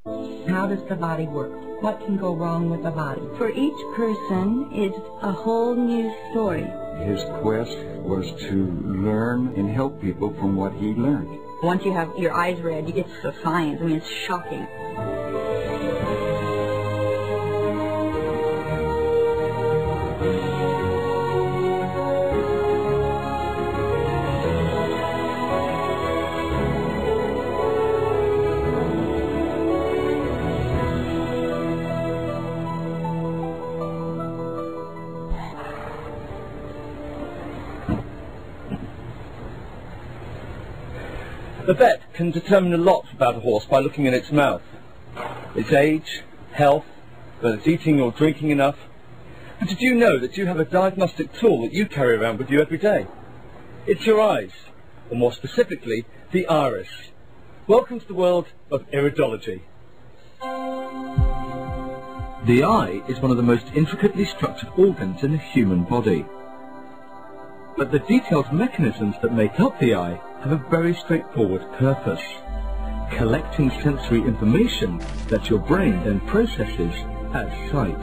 How does the body work? What can go wrong with the body? For each person, it's a whole new story. His quest was to learn and help people from what he learned. Once you have your eyes read, you get to science. I mean, it's shocking. The vet can determine a lot about a horse by looking at its mouth, its age, health, whether it's eating or drinking enough. But did you know that you have a diagnostic tool that you carry around with you every day? It's your eyes, or more specifically, the iris. Welcome to the world of iridology. The eye is one of the most intricately structured organs in the human body. But the detailed mechanisms that make up the eye have a very straightforward purpose: collecting sensory information that your brain then processes as sight.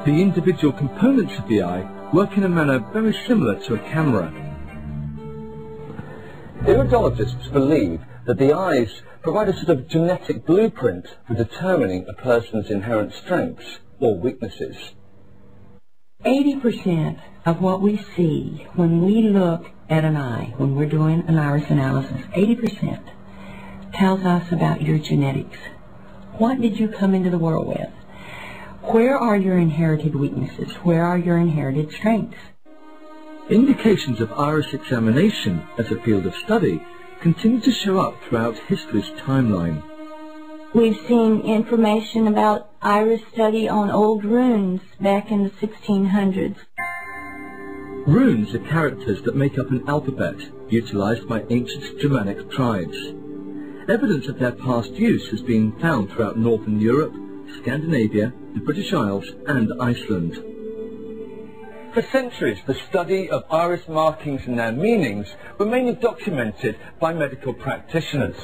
The individual components of the eye work in a manner very similar to a camera. Iridologists believe that the eyes provide a sort of genetic blueprint for determining a person's inherent strengths or weaknesses. 80% of what we see when we look at an eye, when we're doing an iris analysis, 80% tells us about your genetics. What did you come into the world with? Where are your inherited weaknesses? Where are your inherited strengths? Indications of iris examination as a field of study continue to show up throughout history's timeline. We've seen information about iris study on old runes back in the 1600s. Runes are characters that make up an alphabet utilized by ancient Germanic tribes. Evidence of their past use has been found throughout Northern Europe, Scandinavia, the British Isles and Iceland. For centuries, the study of iris markings and their meanings were mainly documented by medical practitioners.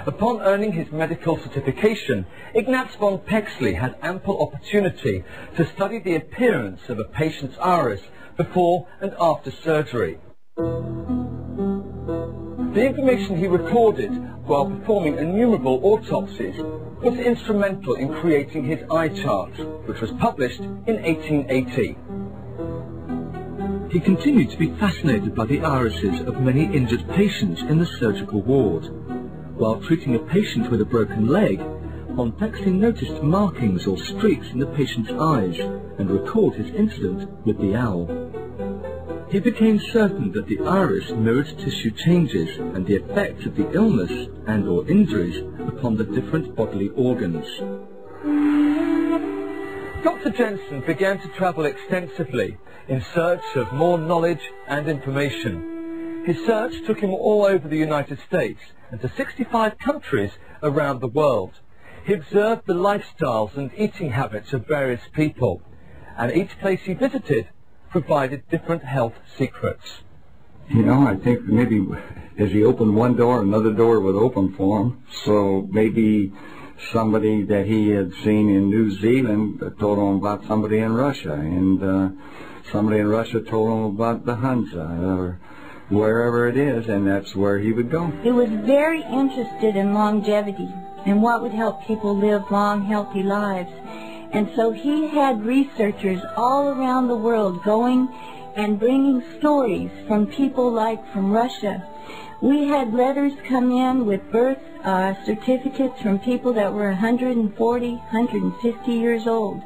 Upon earning his medical certification, Ignaz von Pexley had ample opportunity to study the appearance of a patient's iris before and after surgery. The information he recorded while performing innumerable autopsies was instrumental in creating his eye chart, which was published in 1880. He continued to be fascinated by the irises of many injured patients in the surgical ward. While treating a patient with a broken leg, von Pexley noticed markings or streaks in the patient's eyes and recalled his incident with the owl. He became certain that the iris mirrored tissue changes and the effects of the illness and or injuries upon the different bodily organs. Dr. Jensen began to travel extensively in search of more knowledge and information. His search took him all over the United States and to 65 countries around the world. He observed the lifestyles and eating habits of various people, and each place he visited provided different health secrets. You know, I think maybe as he opened one door, another door would open for him. So maybe somebody that he had seen in New Zealand told him about somebody in Russia, and somebody in Russia told him about the Hansa, or wherever it is, and that's where he would go. He was very interested in longevity and what would help people live long, healthy lives. And so he had researchers all around the world going and bringing stories from people like from Russia. We had letters come in with birth certificates from people that were 140, 150 years old.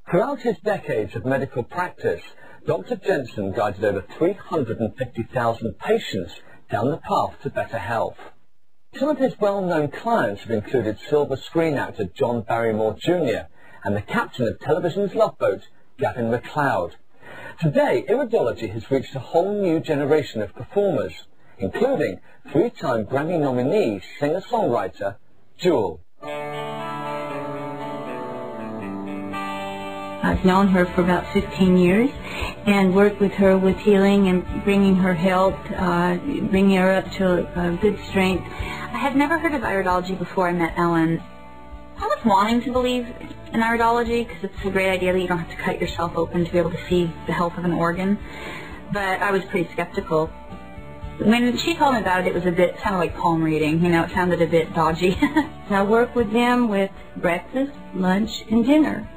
Throughout his decades of medical practice, Dr. Jensen guided over 350,000 patients down the path to better health. Some of his well-known clients have included silver screen actor John Barrymore Jr. and the captain of television's Love Boat, Gavin MacLeod. Today, iridology has reached a whole new generation of performers, including three-time Grammy nominee singer-songwriter Jewel. I've known her for about 15 years and worked with her with healing and bringing her health, bringing her up to good strength. I had never heard of iridology before I met Ellen. I was wanting to believe in iridology because it's a great idea that you don't have to cut yourself open to be able to see the health of an organ, but I was pretty skeptical. When she told me about it, it was sounded like palm reading, it sounded a bit dodgy. I work with them with breakfast, lunch, and dinner,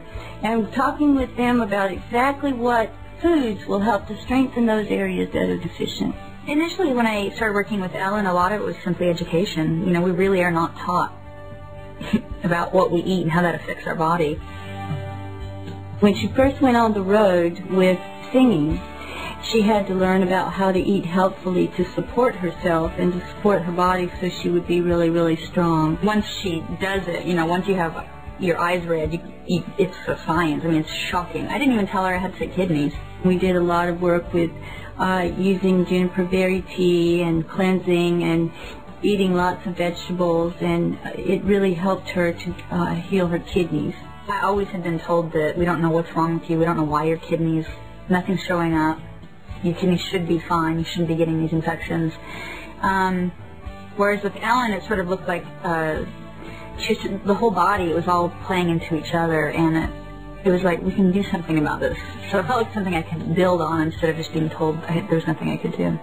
and talking with them about exactly what foods will help to strengthen those areas that are deficient. Initially, when I started working with Ellen, a lot of it was simply education. We really are not taught about what we eat and how that affects our body. When she first went on the road with singing, she had to learn about how to eat healthfully to support herself and to support her body so she would be really, really strong. Once she does it, once you have your eyes red, it's a science. It's shocking. I didn't even tell her I had sick kidneys. We did a lot of work with using juniper berry tea and cleansing and eating lots of vegetables, and it really helped her to heal her kidneys. I always had been told that we don't know what's wrong with you, we don't know why your kidneys, nothing's showing up, your kidneys should be fine, you shouldn't be getting these infections. Whereas with Ellen, it sort of looked like the whole body, it was all playing into each other, and it was like, we can do something about this. So it felt like something I could build on instead of just being told there was nothing I could do.